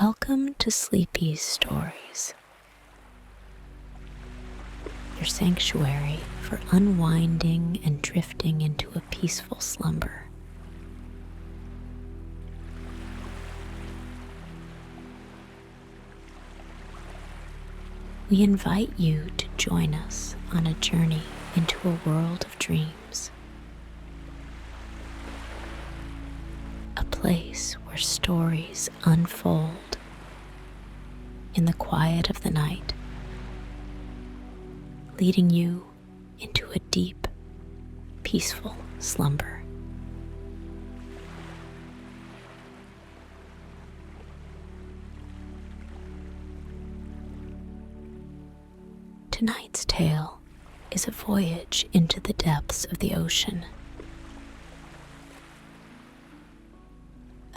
Welcome to Sleepy's Stories, your sanctuary for unwinding and drifting into a peaceful slumber. We invite you to join us on a journey into a world of dreams, a place where stories unfold in the quiet of the night, leading you into a deep, peaceful slumber. Tonight's tale is a voyage into the depths of the ocean,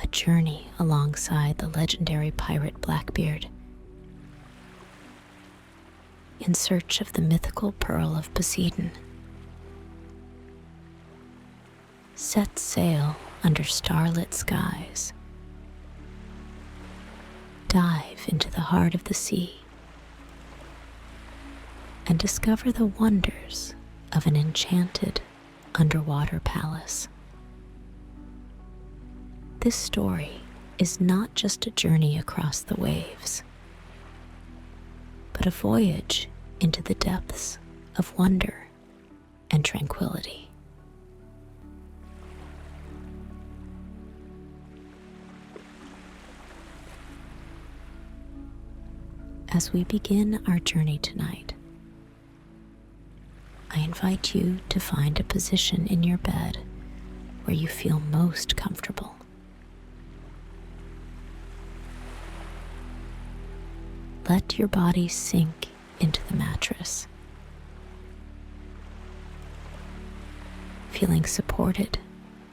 a journey alongside the legendary pirate Blackbeard in search of the mythical pearl of Poseidon. Set sail under starlit skies. Dive into the heart of the sea and discover the wonders of an enchanted underwater palace. This story is not just a journey across the waves, but a voyage into the depths of wonder and tranquility. As we begin our journey tonight, I invite you to find a position in your bed where you feel most comfortable. Let your body sink into the mattress, feeling supported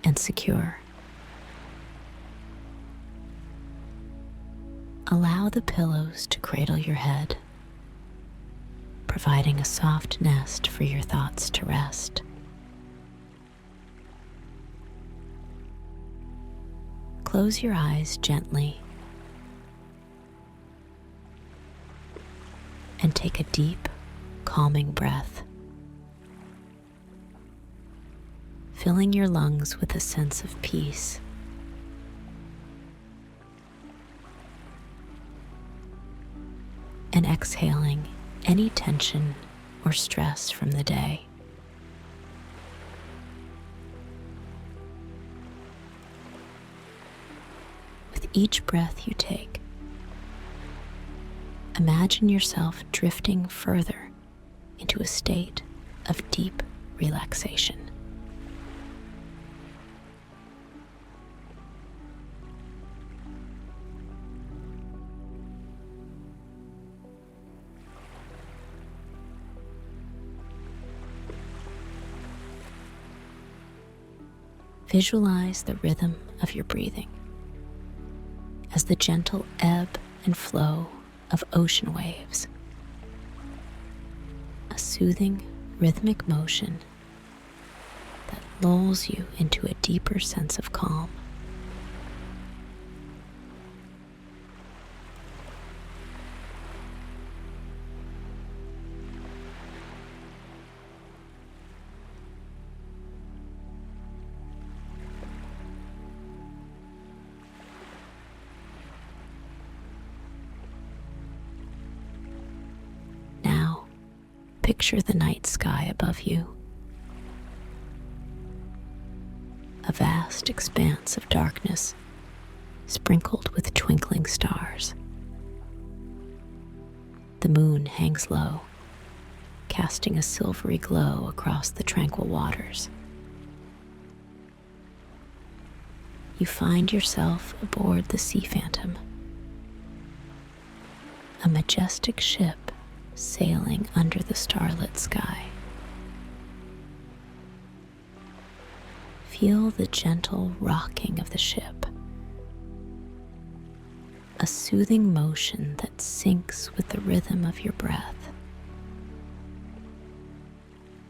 and secure. Allow the pillows to cradle your head, providing a soft nest for your thoughts to rest. Close your eyes gently and take a deep, calming breath, filling your lungs with a sense of peace. And exhaling any tension or stress from the day. With each breath you take, imagine yourself drifting further into a state of deep relaxation. Visualize the rhythm of your breathing as the gentle ebb and flow of ocean waves, a soothing, rhythmic motion that lulls you into a deeper sense of calm. Picture the night sky above you, a vast expanse of darkness sprinkled with twinkling stars. The moon hangs low, casting a silvery glow across the tranquil waters. You find yourself aboard the Sea Phantom, a majestic ship sailing under the starlit sky. Feel the gentle rocking of the ship, a soothing motion that syncs with the rhythm of your breath.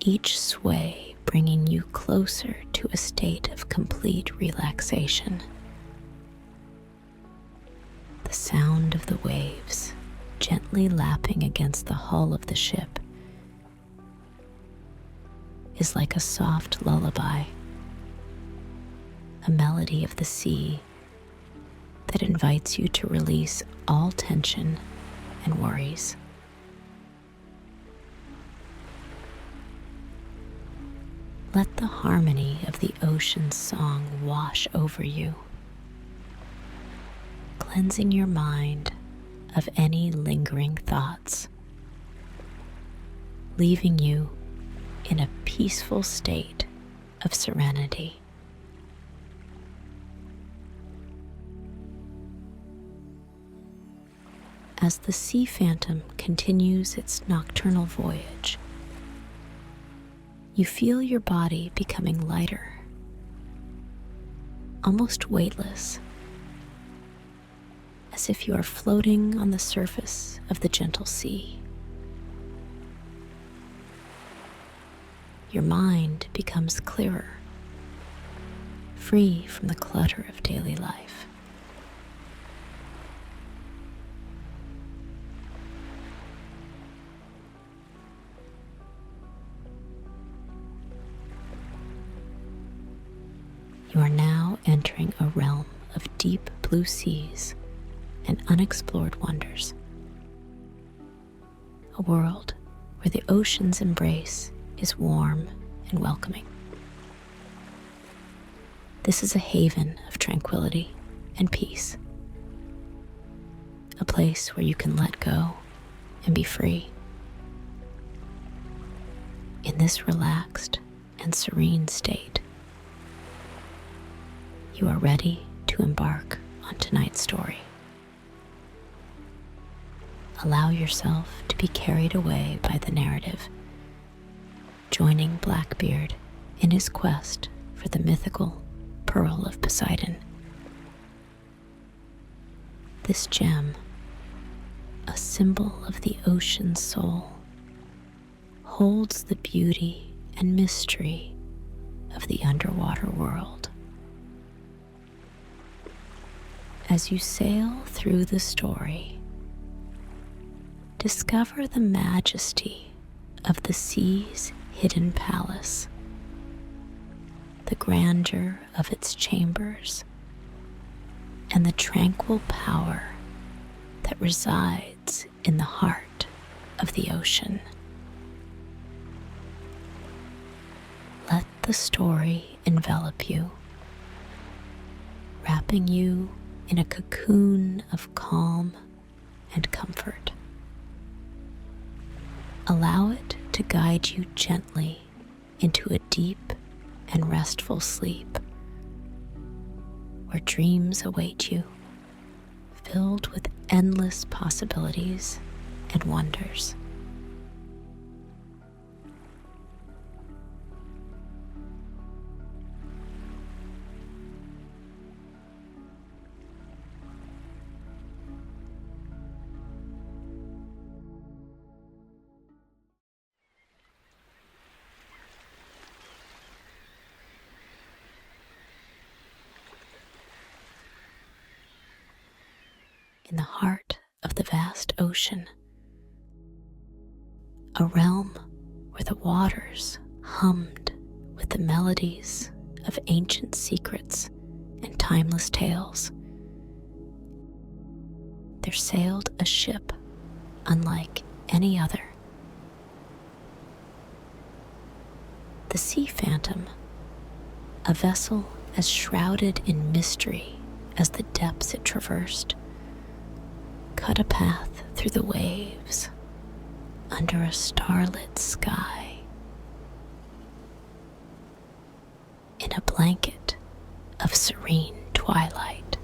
Each sway bringing you closer to a state of complete relaxation. The sound of the waves gently lapping against the hull of the ship is like a soft lullaby, a melody of the sea that invites you to release all tension and worries. Let the harmony of the ocean's song wash over you, cleansing your mind of any lingering thoughts, leaving you in a peaceful state of serenity. As the sea phantom continues its nocturnal voyage, you feel your body becoming lighter, almost weightless, as if you are floating on the surface of the gentle sea. Your mind becomes clearer, free from the clutter of daily life. You are now entering a realm of deep blue seas and unexplored wonders. A world where the ocean's embrace is warm and welcoming. This is a haven of tranquility and peace. A place where you can let go and be free. In this relaxed and serene state, you are ready to embark on tonight's story. Allow yourself to be carried away by the narrative, joining Blackbeard in his quest for the mythical Pearl of Poseidon. This gem, a symbol of the ocean's soul, holds the beauty and mystery of the underwater world. As you sail through the story, discover the majesty of the sea's hidden palace, the grandeur of its chambers, and the tranquil power that resides in the heart of the ocean. Let the story envelop you, wrapping you in a cocoon of calm and comfort. Allow it to guide you gently into a deep and restful sleep, where dreams await you, filled with endless possibilities and wonders. In the heart of the vast ocean, a realm where the waters hummed with the melodies of ancient secrets and timeless tales, there sailed a ship unlike any other. The Sea Phantom, a vessel as shrouded in mystery as the depths it traversed, cut a path through the waves under a starlit sky. In a blanket of serene twilight.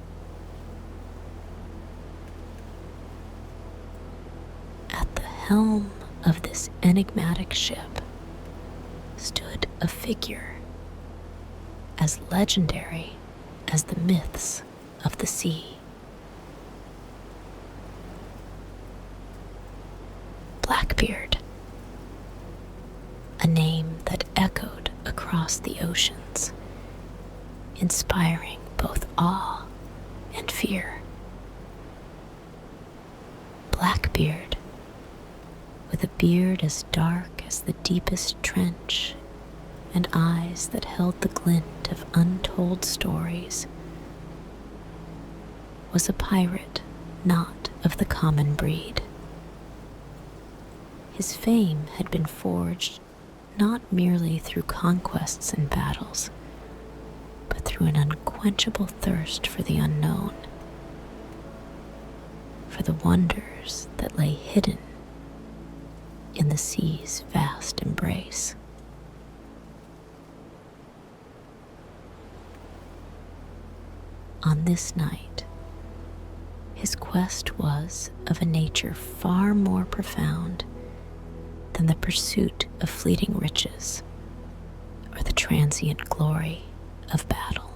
At the helm of this enigmatic ship stood a figure as legendary as the myths of the sea. Blackbeard, a name that echoed across the oceans, inspiring both awe and fear. Blackbeard, with a beard as dark as the deepest trench and eyes that held the glint of untold stories, was a pirate not of the common breed. His fame had been forged not merely through conquests and battles, but through an unquenchable thirst for the unknown, for the wonders that lay hidden in the sea's vast embrace. On this night, his quest was of a nature far more profound than the pursuit of fleeting riches or the transient glory of battle.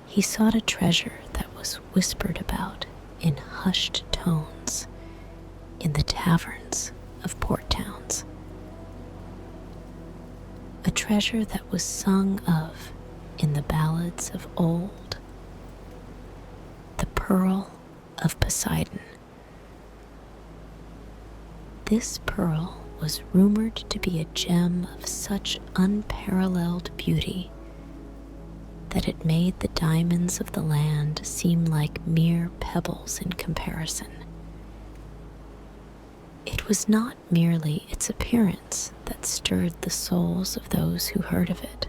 He sought a treasure that was whispered about in hushed tones in the taverns of port towns, a treasure that was sung of in the ballads of old, the pearl of Poseidon. This pearl was rumored to be a gem of such unparalleled beauty that it made the diamonds of the land seem like mere pebbles in comparison. It was not merely its appearance that stirred the souls of those who heard of it.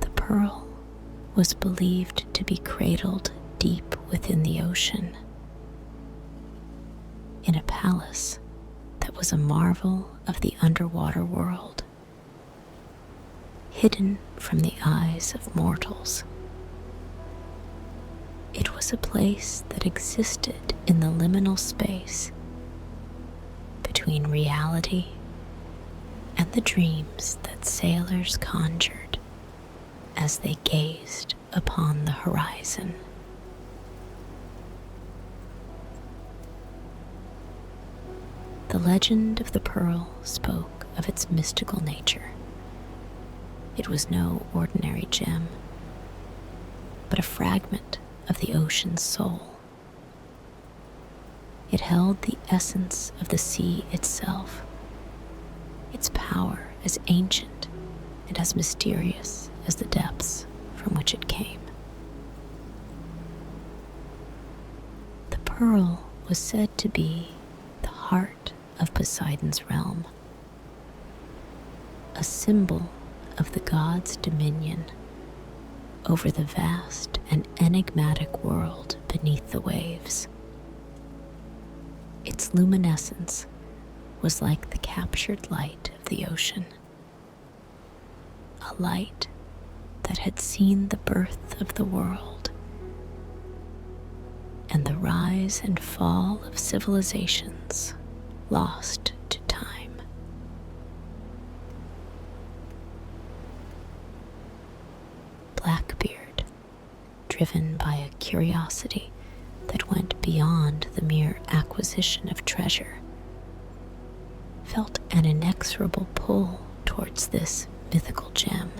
The pearl was believed to be cradled deep within the ocean, in a palace that was a marvel of the underwater world, hidden from the eyes of mortals. It was a place that existed in the liminal space between reality and the dreams that sailors conjured as they gazed upon the horizon. The legend of the pearl spoke of its mystical nature. It was no ordinary gem, but a fragment of the ocean's soul. It held the essence of the sea itself, its power as ancient and as mysterious as the depths from which it came. The pearl was said to be the heart of Poseidon's realm, a symbol of the god's dominion over the vast and enigmatic world beneath the waves. Its luminescence was like the captured light of the ocean, a light that had seen the birth of the world and the rise and fall of civilizations lost to time. Blackbeard, driven by a curiosity that went beyond the mere acquisition of treasure, felt an inexorable pull towards this mythical gem.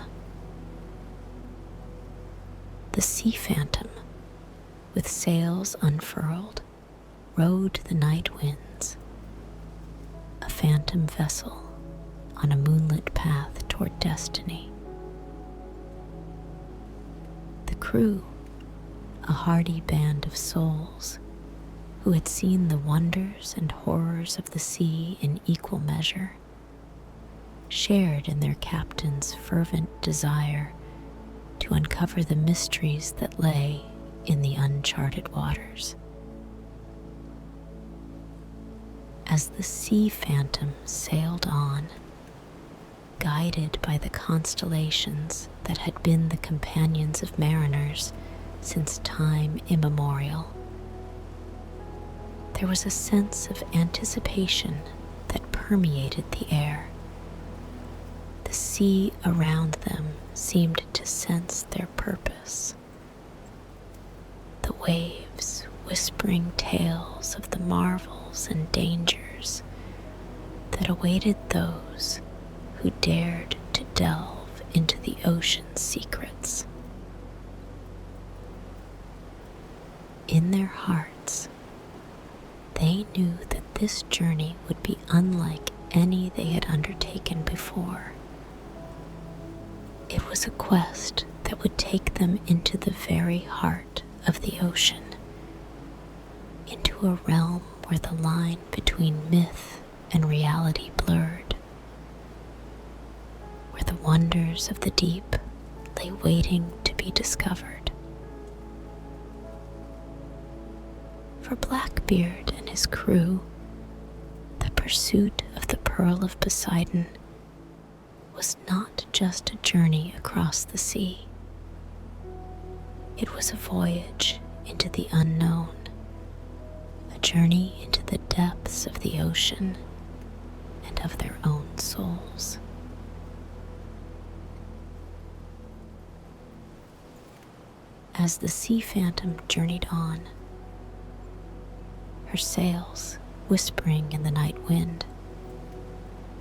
The sea phantom, with sails unfurled, rode the night winds, a phantom vessel on a moonlit path toward destiny. The crew, a hardy band of souls who had seen the wonders and horrors of the sea in equal measure, shared in their captain's fervent desire to uncover the mysteries that lay in the uncharted waters. As the sea phantom sailed on, guided by the constellations that had been the companions of mariners since time immemorial, there was a sense of anticipation that permeated the air. The sea around them seemed to sense their purpose. The waves whispering tales of the marvels and dangers that awaited those who dared to delve into the ocean's secrets. in their hearts, they knew that this journey would be unlike any they had undertaken before. It was a quest that would take them into the very heart of the ocean, into a realm where the line between myth and reality blurred, where the wonders of the deep lay waiting to be discovered. For Blackbeard and his crew, the pursuit of the Pearl of Poseidon was not just a journey across the sea. It was a voyage into the unknown, a journey into the depths of the ocean and of their own souls. As the sea phantom journeyed on, her sails whispering in the night wind,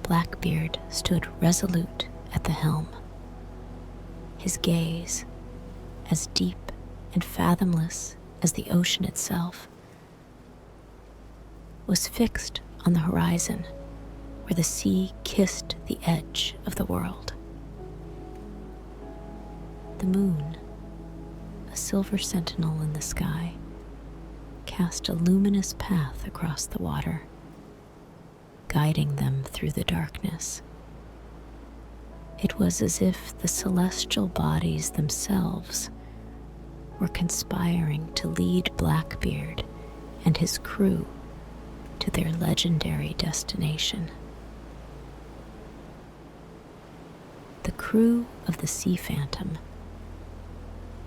Blackbeard stood resolute at the helm, his gaze as deep and fathomless as the ocean itself, was fixed on the horizon where the sea kissed the edge of the world. The moon, a silver sentinel in the sky, cast a luminous path across the water, guiding them through the darkness. It was as if the celestial bodies themselves were conspiring to lead Blackbeard and his crew to their legendary destination. The crew of the Sea Phantom,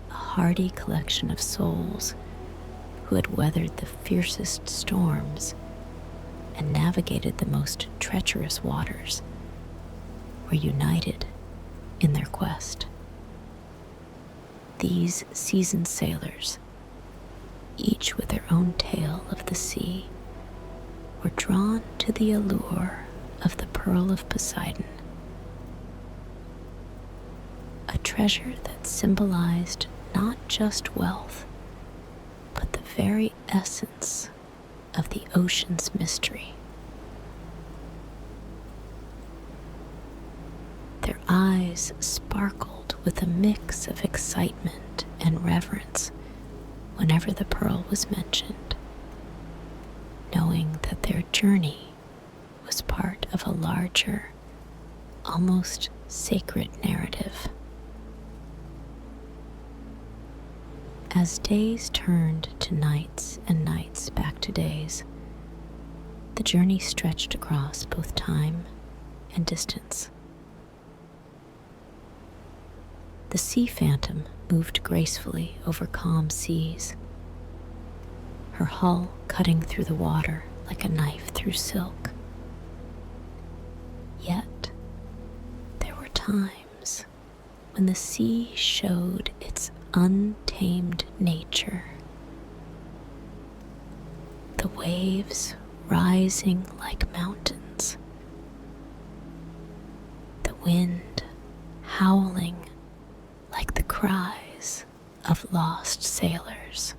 a hardy collection of souls who had weathered the fiercest storms and navigated the most treacherous waters, were united in their quest. These seasoned sailors, each with their own tale of the sea, were drawn to the allure of the Pearl of Poseidon, a treasure that symbolized not just wealth, but the very essence of the ocean's mystery. Their eyes sparkled with a mix of excitement and reverence whenever the pearl was mentioned, knowing that their journey was part of a larger, almost sacred narrative. As days turned to nights and nights back to days, the journey stretched across both time and distance. The Sea Phantom moved gracefully over calm seas, her hull cutting through the water like a knife through silk. Yet, there were times when the sea showed its untamed nature. The waves rising like mountains, the wind howling like the cries of lost sailors.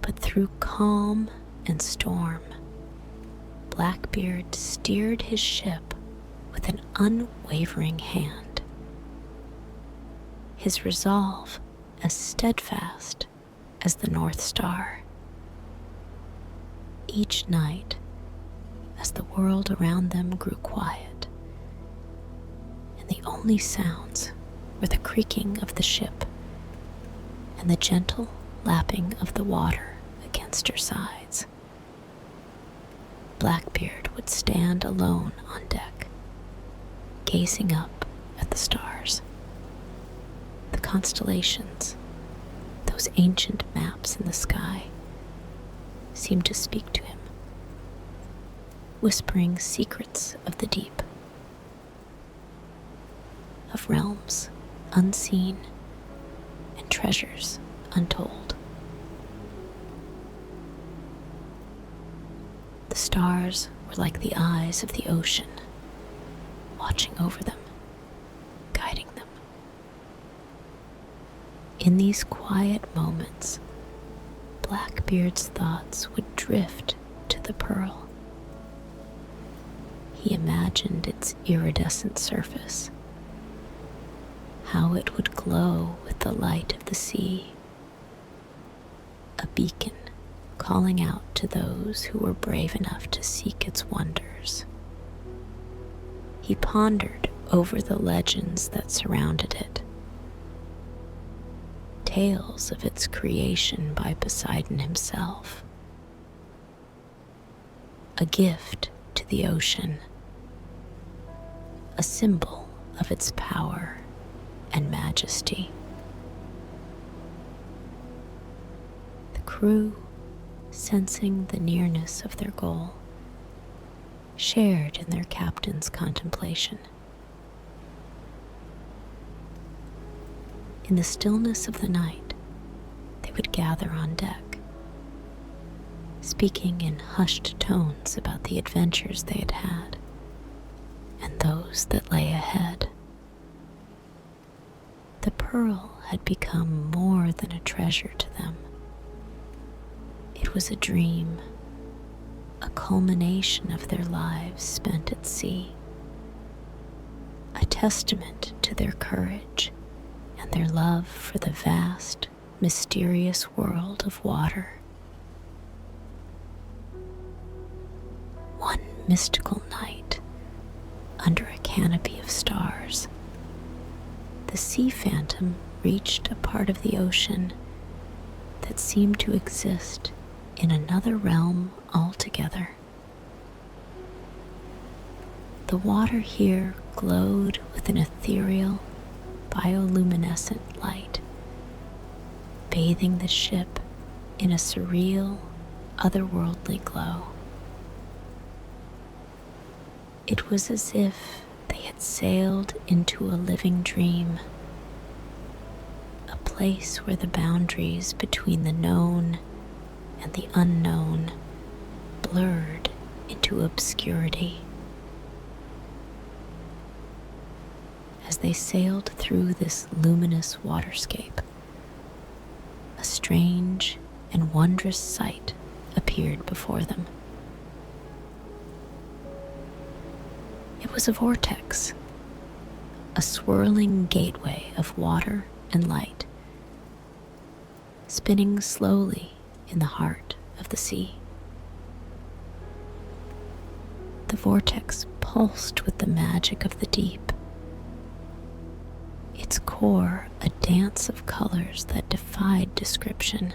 But through calm and storm, Blackbeard steered his ship with an unwavering hand, his resolve as steadfast as the North Star. Each night, as the world around them grew quiet, and the only sounds were the creaking of the ship and the gentle lapping of the water against her sides, Blackbeard would stand alone on deck, gazing up at the stars, the constellations. Those ancient maps in the sky seemed to speak to him, whispering secrets of the deep, of realms unseen and treasures untold. The stars were like the eyes of the ocean, watching over them, guiding them. In these quiet moments, Blackbeard's thoughts would drift to the pearl. He imagined its iridescent surface, how it would glow with the light of the sea, a beacon calling out to those who were brave enough to seek its wonders. He pondered over the legends that surrounded it, tales of its creation by Poseidon himself, a gift to the ocean, a symbol of its power and majesty. The crew, sensing the nearness of their goal, shared in their captain's contemplation. In the stillness of the night, they would gather on deck, speaking in hushed tones about the adventures they had had and those that lay ahead. The pearl had become more than a treasure to them. It was a dream, a culmination of their lives spent at sea, a testament to their courage and their love for the vast, mysterious world of water. One mystical night, under a canopy of stars, the sea phantom reached a part of the ocean that seemed to exist in another realm altogether. The water here glowed with an ethereal, bioluminescent light, bathing the ship in a surreal, otherworldly glow. It was as if they had sailed into a living dream, a place where the boundaries between the known and the unknown blurred into obscurity. As they sailed through this luminous waterscape, a strange and wondrous sight appeared before them. It was a vortex, a swirling gateway of water and light, spinning slowly in the heart of the sea. The vortex pulsed with the magic of the deep, its core a dance of colors that defied description.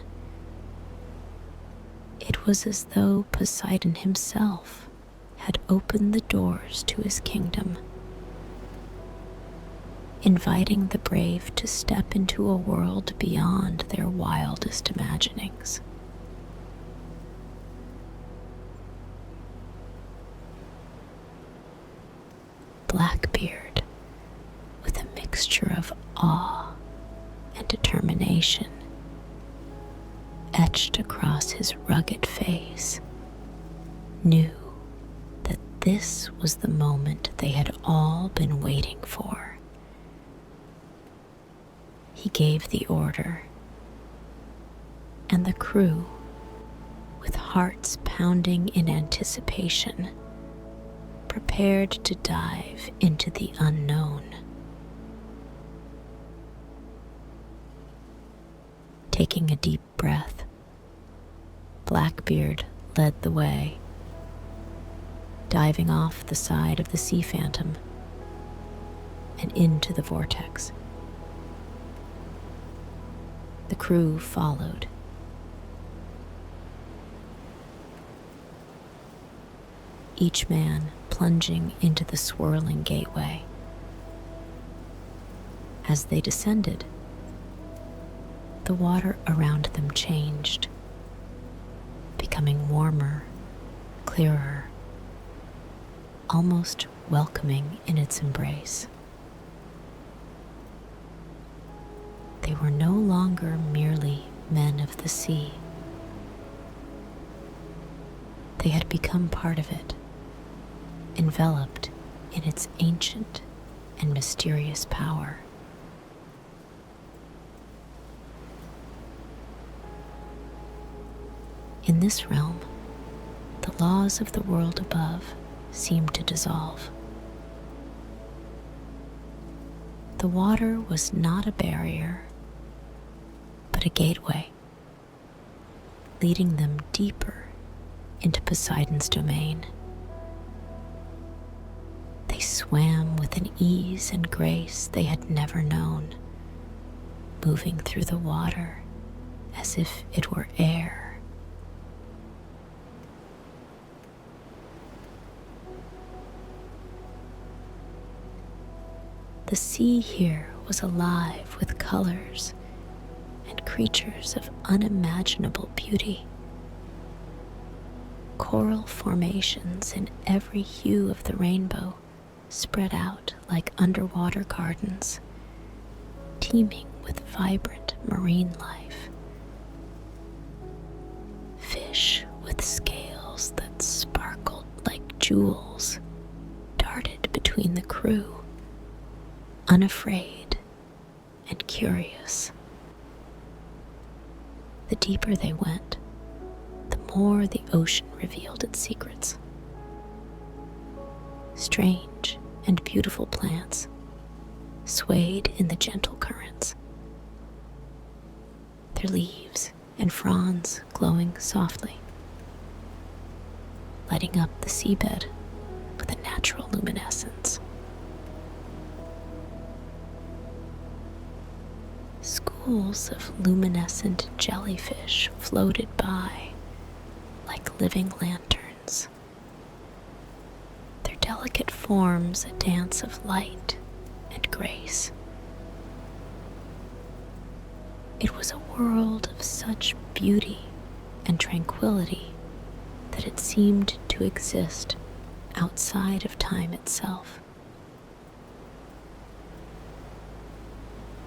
It was as though Poseidon himself had opened the doors to his kingdom, inviting the brave to step into a world beyond their wildest imaginings. Blackbeard, with a mixture of awe and determination etched across his rugged face, knew that this was the moment they had all been waiting for. He gave the order, and the crew, with hearts pounding in anticipation, prepared to dive into the unknown. Taking a deep breath, Blackbeard led the way, diving off the side of the sea phantom and into the vortex. The crew followed, each man plunging into the swirling gateway. As they descended, the water around them changed, becoming warmer, clearer, almost welcoming in its embrace. They were no longer merely men of the sea. They had become part of it, enveloped in its ancient and mysterious power. In this realm, the laws of the world above seemed to dissolve. The water was not a barrier, but a gateway, leading them deeper into Poseidon's domain. They swam with an ease and grace they had never known, moving through the water as if it were air. The sea here was alive with colors and creatures of unimaginable beauty. Coral formations in every hue of the rainbow spread out like underwater gardens, teeming with vibrant marine life. Fish with scales that sparkled like jewels darted between the crew, unafraid and curious. The deeper they went, the more the ocean revealed its secrets. Strange and beautiful plants swayed in the gentle currents, their leaves and fronds glowing softly, lighting up the seabed with a natural luminescence. Schools of luminescent jellyfish floated by like living lanterns, their delicate forms a dance of light and grace. It was a world of such beauty and tranquility that it seemed to exist outside of time itself.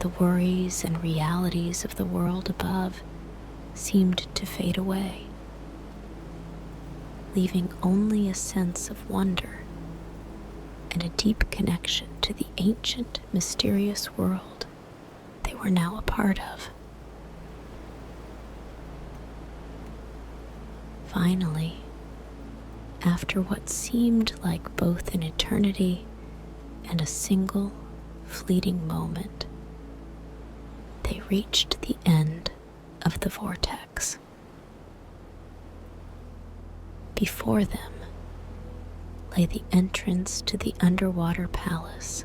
The worries and realities of the world above seemed to fade away, leaving only a sense of wonder and a deep connection to the ancient, mysterious world they were now a part of. Finally, after what seemed like both an eternity and a single fleeting moment, they reached the end of the vortex. Before them lay the entrance to the underwater palace,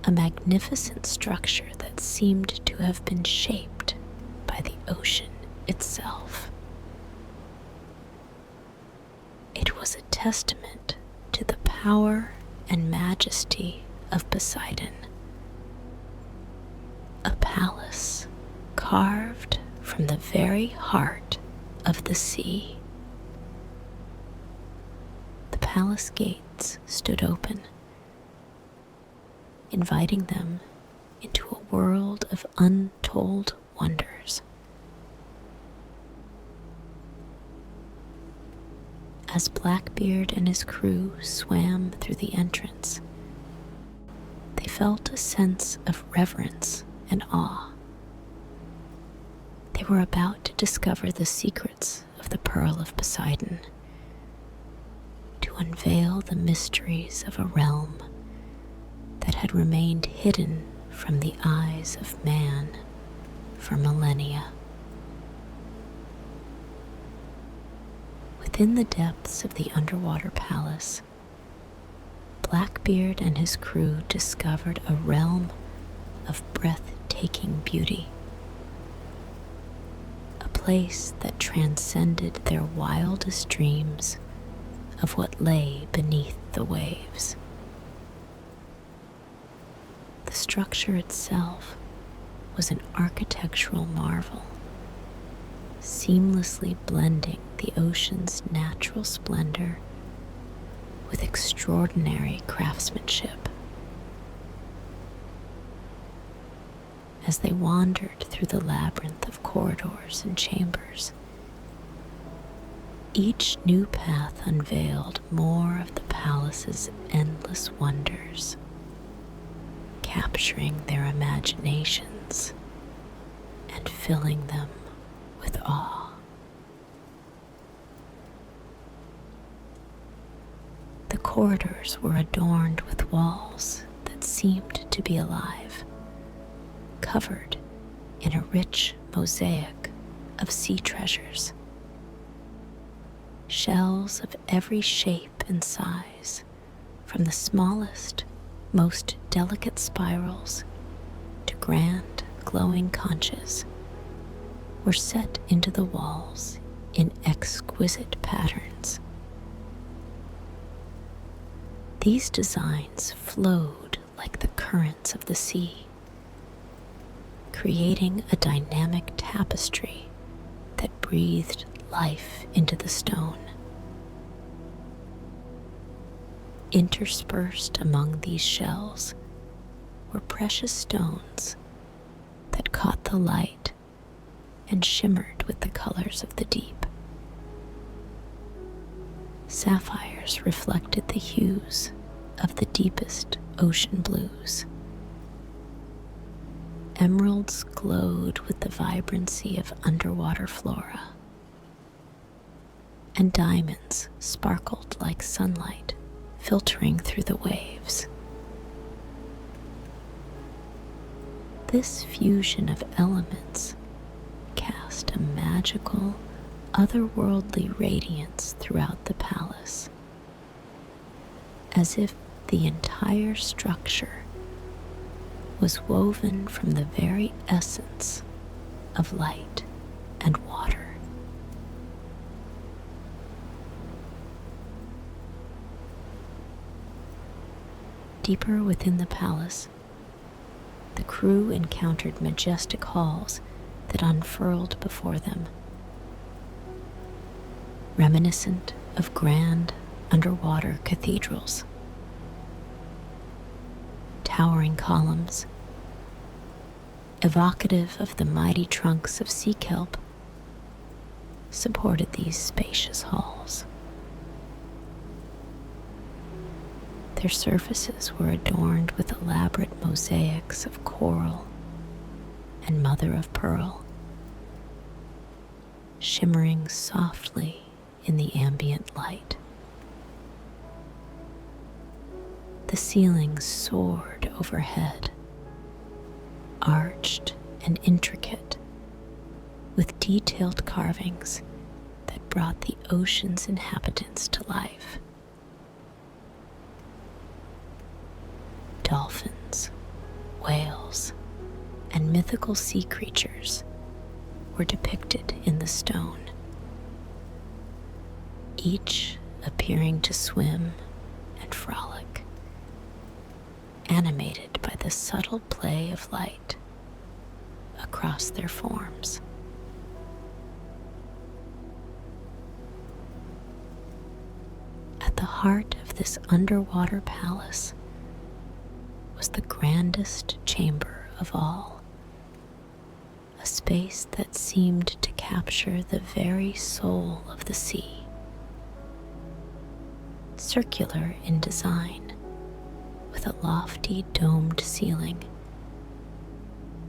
a magnificent structure that seemed to have been shaped by the ocean itself. It was a testament to the power and majesty of Poseidon. A palace carved from the very heart of the sea. The palace gates stood open, inviting them into a world of untold wonders. As Blackbeard and his crew swam through the entrance, they felt a sense of reverence and awe. They were about to discover the secrets of the Pearl of Poseidon, to unveil the mysteries of a realm that had remained hidden from the eyes of man for millennia. Within the depths of the underwater palace, Blackbeard and his crew discovered a realm of breathtaking beauty, a place that transcended their wildest dreams of what lay beneath the waves. The structure itself was an architectural marvel, seamlessly blending the ocean's natural splendor with extraordinary craftsmanship. As they wandered through the labyrinth of corridors and chambers, each new path unveiled more of the palace's endless wonders, capturing their imaginations and filling them with awe. corridors were adorned with walls that seemed to be alive, covered in a rich mosaic of sea treasures. Shells of every shape and size, from the smallest, most delicate spirals to grand, glowing conches, were set into the walls in exquisite patterns. These designs flowed like the currents of the sea, creating a dynamic tapestry that breathed life into the stone. Interspersed among these shells were precious stones that caught the light and shimmered with the colors of the deep. Sapphires reflected the hues of the deepest ocean blues. Emeralds glowed with the vibrancy of underwater flora, and diamonds sparkled like sunlight filtering through the waves. This fusion of elements cast a magical, otherworldly radiance throughout the palace, as if the entire structure was woven from the very essence of light and water. Deeper within the palace, the crew encountered majestic halls that unfurled before them, reminiscent of grand underwater cathedrals. Towering columns, evocative of the mighty trunks of sea kelp, supported these spacious halls. Their surfaces were adorned with elaborate mosaics of coral and mother of pearl, shimmering softly in the ambient light. The ceilings soared overhead, arched and intricate, with detailed carvings that brought the ocean's inhabitants to life. Dolphins, whales, and mythical sea creatures were depicted in the stone, each appearing to swim and frolic, animated by the subtle play of light across their forms. At the heart of this underwater palace was the grandest chamber of all, a space that seemed to capture the very soul of the sea. Circular in design, with a lofty domed ceiling,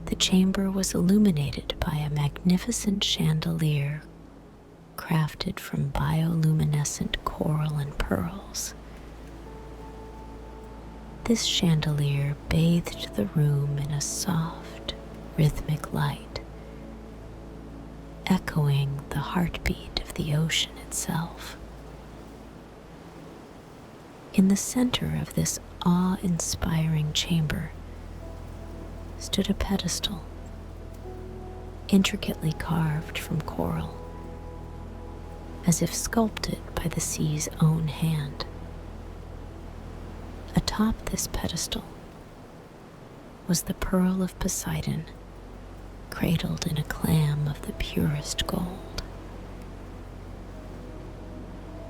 the chamber was illuminated by a magnificent chandelier crafted from bioluminescent coral and pearls. This chandelier bathed the room in a soft, rhythmic light, echoing the heartbeat of the ocean itself. In the center of this awe-inspiring chamber stood a pedestal, intricately carved from coral, as if sculpted by the sea's own hand. Atop this pedestal was the pearl of Poseidon, cradled in a clam of the purest gold.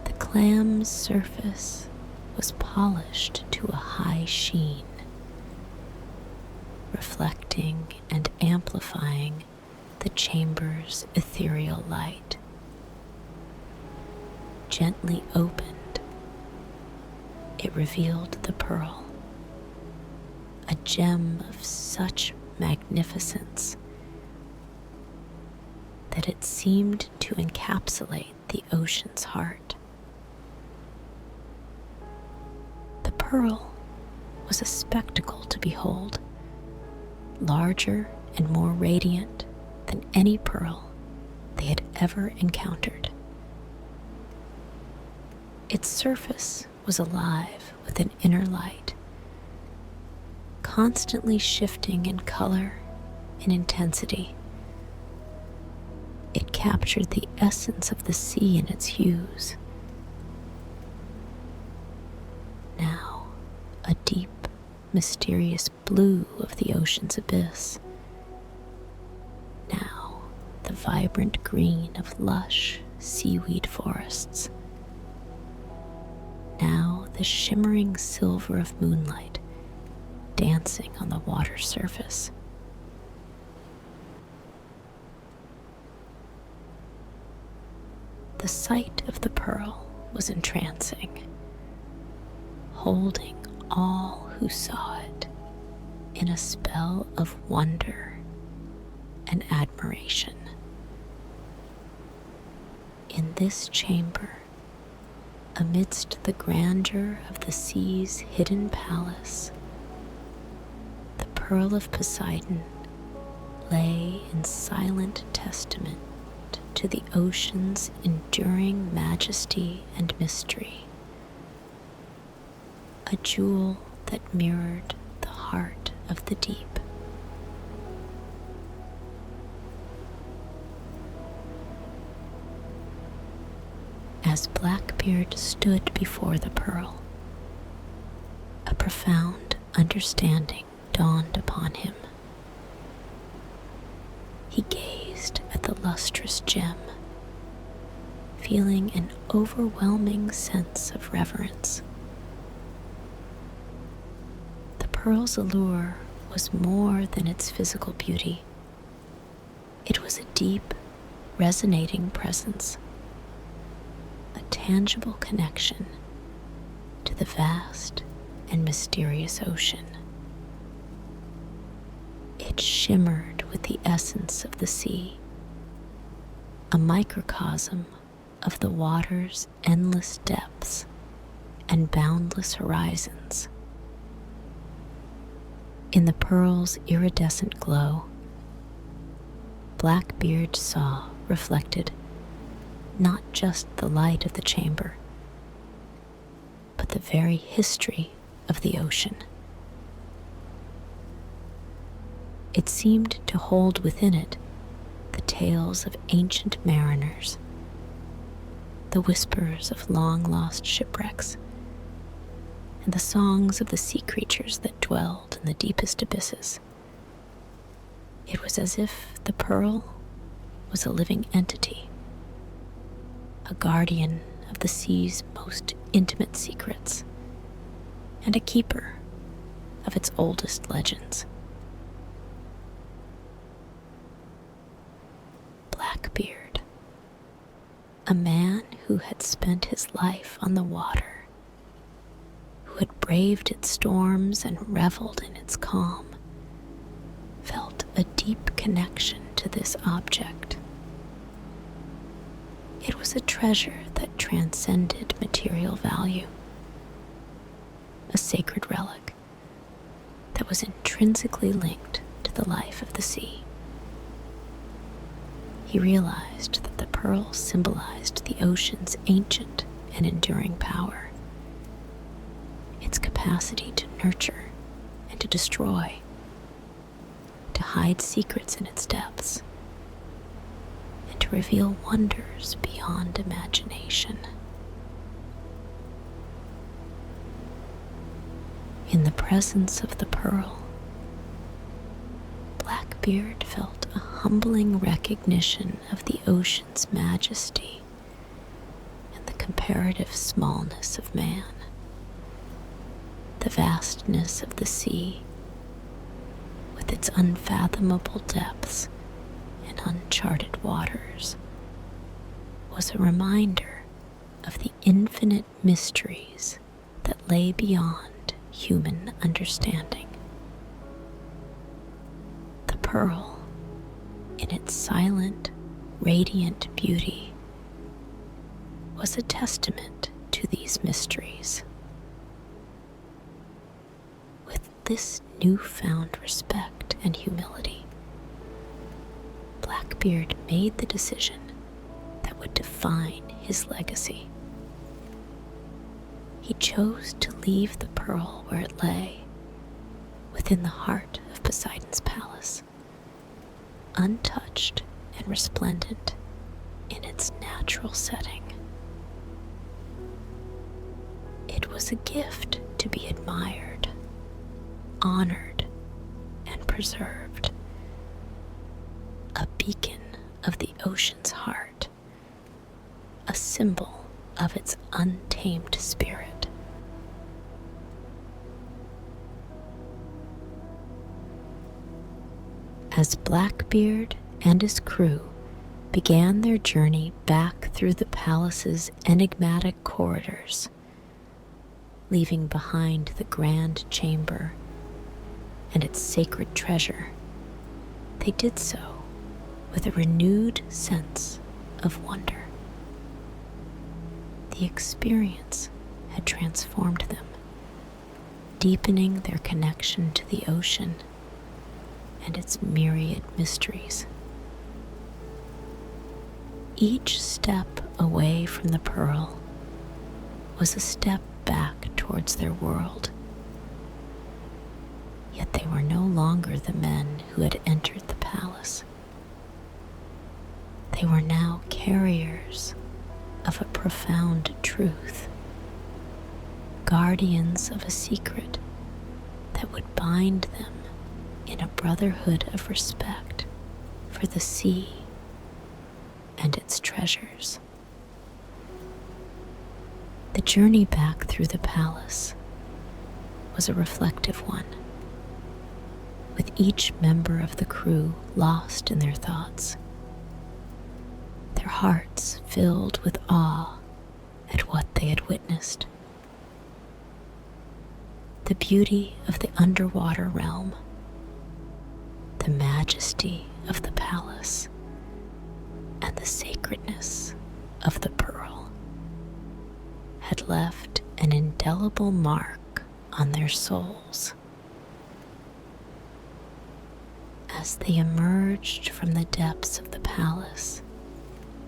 The clam's surface was polished to a high sheen, reflecting and amplifying the chamber's ethereal light. Gently opened, it revealed the pearl, a gem of such magnificence that it seemed to encapsulate the ocean's heart. pearl was a spectacle to behold, larger and more radiant than any pearl they had ever encountered. Its surface was alive with an inner light, constantly shifting in color and intensity. It captured the essence of the sea in its hues. Now, a deep, mysterious blue of the ocean's abyss. Now, the vibrant green of lush seaweed forests. Now, the shimmering silver of moonlight dancing on the water's surface. The sight of the pearl was entrancing, holding all who saw it in a spell of wonder and admiration. In this chamber, amidst the grandeur of the sea's hidden palace, the pearl of Poseidon lay in silent testament to the ocean's enduring majesty and mystery, a jewel that mirrored the heart of the deep. As Blackbeard stood before the pearl, a profound understanding dawned upon him. He gazed at the lustrous gem, feeling an overwhelming sense of reverence. The pearl's allure was more than its physical beauty. It was a deep, resonating presence, a tangible connection to the vast and mysterious ocean. It shimmered with the essence of the sea, a microcosm of the water's endless depths and boundless horizons. In the pearl's iridescent glow, Blackbeard saw reflected not just the light of the chamber, but the very history of the ocean. It seemed to hold within it the tales of ancient mariners, the whispers of long-lost shipwrecks, and the songs of the sea creatures that dwelled in the deepest abysses. It was as if the pearl was a living entity, a guardian of the sea's most intimate secrets, and a keeper of its oldest legends. Blackbeard, a man who had spent his life on the water, who had braved its storms and reveled in its calm, felt a deep connection to this object. It was a treasure that transcended material value, a sacred relic that was intrinsically linked to the life of the sea. He realized that the pearl symbolized the ocean's ancient and enduring power, its capacity to nurture and to destroy, to hide secrets in its depths, and to reveal wonders beyond imagination. In the presence of the pearl, Blackbeard felt a humbling recognition of the ocean's majesty and the comparative smallness of man. The vastness of the sea, with its unfathomable depths and uncharted waters, was a reminder of the infinite mysteries that lay beyond human understanding. The pearl, in its silent, radiant beauty, was a testament to these mysteries. this newfound respect and humility, Blackbeard made the decision that would define his legacy. He chose to leave the pearl where it lay, within the heart of Poseidon's palace, untouched and resplendent in its natural setting. It was a gift to be admired, honored, and preserved, a beacon of the ocean's heart, a symbol of its untamed spirit. As Blackbeard and his crew began their journey back through the palace's enigmatic corridors, leaving behind the grand chamber and its sacred treasure, they did so with a renewed sense of wonder. The experience had transformed them, deepening their connection to the ocean and its myriad mysteries. Each step away from the pearl was a step back towards their world. Yet they were no longer the men who had entered the palace. They were now carriers of a profound truth, guardians of a secret that would bind them in a brotherhood of respect for the sea and its treasures. The journey back through the palace was a reflective one, with each member of the crew lost in their thoughts, their hearts filled with awe at what they had witnessed. The beauty of the underwater realm, the majesty of the palace, and the sacredness of the pearl had left an indelible mark on their souls. As they emerged from the depths of the palace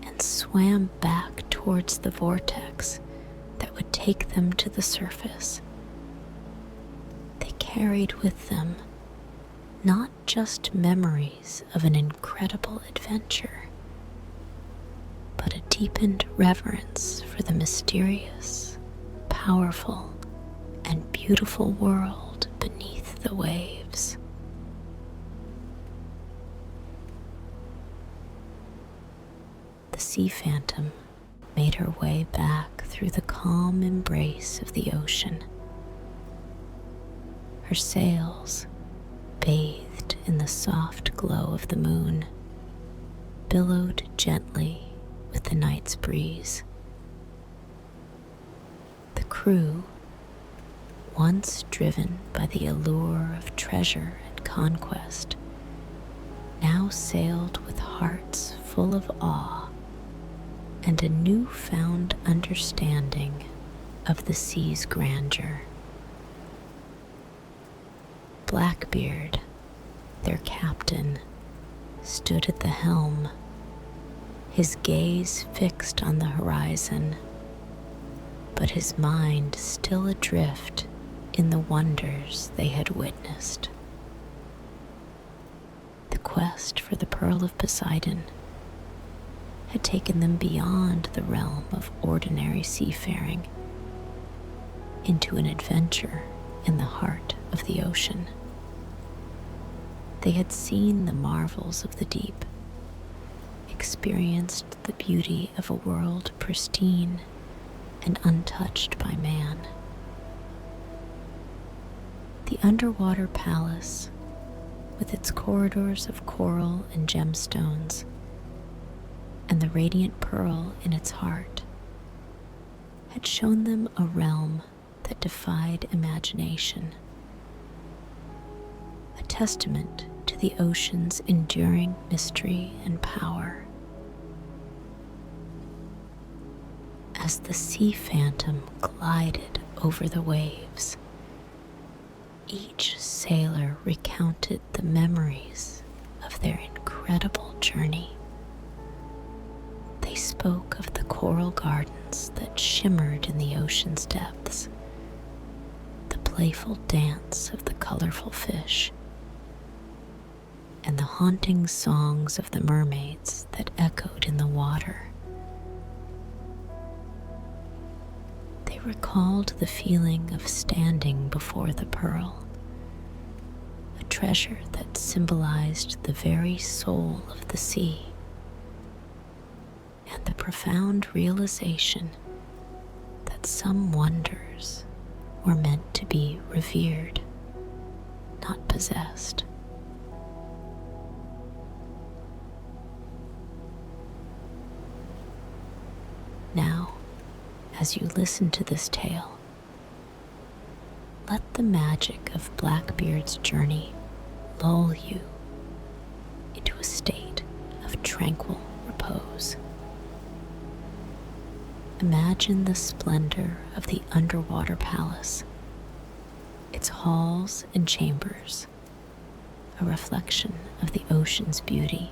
and swam back towards the vortex that would take them to the surface, they carried with them not just memories of an incredible adventure, but a deepened reverence for the mysterious, powerful, and beautiful world beneath the waves. The sea phantom made her way back through the calm embrace of the ocean. Her sails, bathed in the soft glow of the moon, billowed gently with the night's breeze. The crew, once driven by the allure of treasure and conquest, now sailed with hearts full of awe and a newfound understanding of the sea's grandeur. Blackbeard, their captain, stood at the helm, his gaze fixed on the horizon, but his mind still adrift in the wonders they had witnessed. The quest for the Pearl of Poseidon had taken them beyond the realm of ordinary seafaring into an adventure in the heart of the ocean. They had seen the marvels of the deep, experienced the beauty of a world pristine and untouched by man. The underwater palace, with its corridors of coral and gemstones, and the radiant pearl in its heart, had shown them a realm that defied imagination, a testament to the ocean's enduring mystery and power. As the sea phantom glided over the waves, Each sailor recounted the memories of their incredible journey. They spoke of the coral gardens that shimmered in the ocean's depths, the playful dance of the colorful fish, and the haunting songs of the mermaids that echoed in the water. They recalled the feeling of standing before the pearl, a treasure that symbolized the very soul of the sea, and the profound realization that some wonders were meant to be revered, not possessed. Now, as you listen to this tale, let the magic of Blackbeard's journey lull you into a state of tranquil repose. Imagine the splendor of the underwater palace, its halls and chambers, a reflection of the ocean's beauty.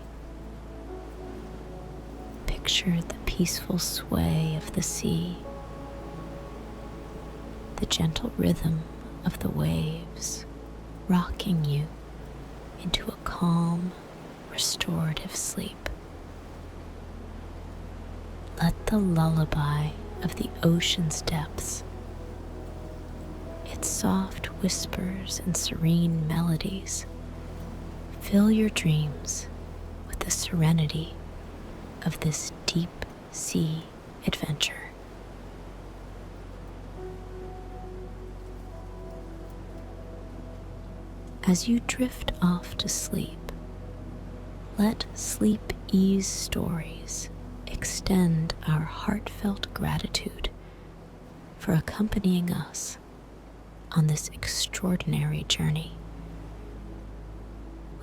Picture the peaceful sway of the sea, the gentle rhythm of the waves rocking you into a calm, restorative sleep. Let the lullaby of the ocean's depths, its soft whispers and serene melodies, fill your dreams with the serenity of this deep sea adventure. As you drift off to sleep, let Sleep Ease stories extend our heartfelt gratitude for accompanying us on this extraordinary journey.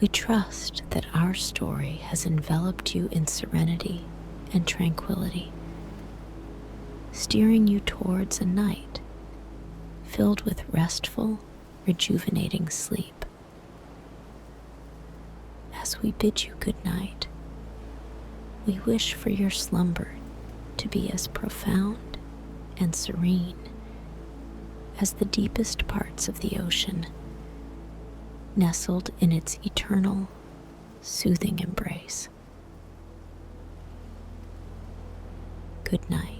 We trust that our story has enveloped you in serenity and tranquility, steering you towards a night filled with restful, rejuvenating sleep. As we bid you good night, we wish for your slumber to be as profound and serene as the deepest parts of the ocean, nestled in its eternal, soothing embrace. Good night.